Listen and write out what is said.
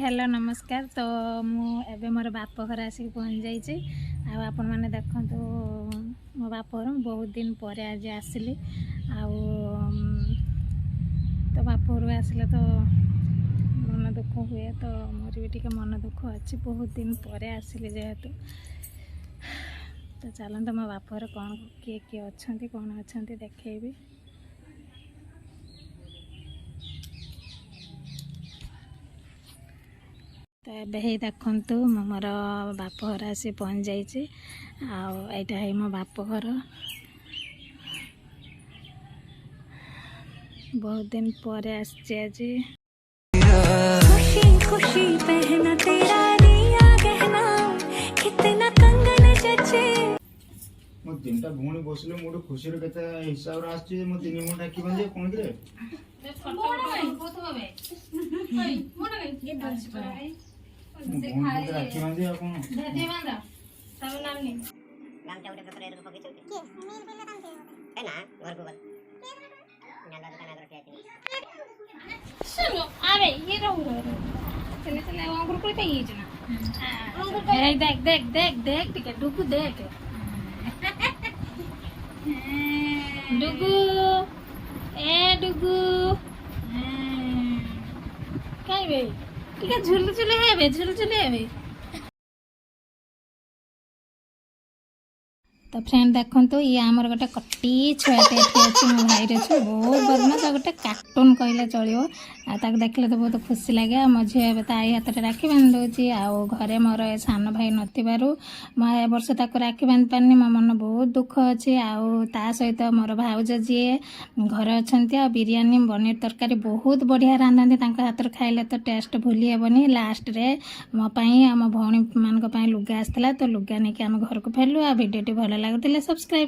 Hello नमस्कार। तो मुझे मोर बाप घर आसिक पहुँच जाइए। आपण मैंने देखु मो बाप घर बहुत दिन पर आज आसली। तो बाप घर आसिले तो मन दुख हुए। तो मोर भी टे मन दुख अच्छी, बहुत दिन पर आसिली जेहेतु। तो चलते मो बाप घर कौन किए किए अच्छा कौन अच्छा देखी। तो ये देखु मोर बाप घर आसी पहुँच जाइए। आईटा है मो बाप घर। बहुत दिन पर आज खुशी खुशी पहना तेरा रिया गहना, कितना कंगन जचे। मो तीनटा भूणी बसले मोड खुशी रे केते हिसाब रे आछि। मो तीन मुंडा की बंजे कोन रे राखी बंजे आ कोन दे बांधा सब नाम नहीं नाम चाउटे पेपर रे पके चलते के मेल पेले काम के है ना घर को नाला दुकान आगर के सुनो अबे ये रहो चले चले अंगुर कोई पे ये जना। ए देख देख देख देख टिके डुगु देख डुगु ए डुगु काई बे टिके झुलु झुलु हेबे झुलु झुलु हेबे। तो फ्रेंड देखो ये आमर गोटे कटी छुआटे अच्छी मो भाई अच्छे बहुत बदमाश गोटे कार्टून कहले चलो। देखले तो बहुत खुशी लगे। मो झी ए आई हाथ में राखी बांध दूसरी। घरे मोर सान भाई नथिबारु ए वर्ष ताको राखी बांध पारनी। मो मन बहुत दुख अच्छी। ता सहित मोर भाउज जी घर अच्छा बिरियानी पनीर तरकारी बहुत बढ़िया रांधती। हाथ खाइले तो टेस्ट भूली हेबनी। लास्ट रे मो पाई आ मो भौणी मान लुगा आसला। तो लुगा नहीं आम घर को फेरलु। आ वीडियो भल लगुले सब्सक्राइब।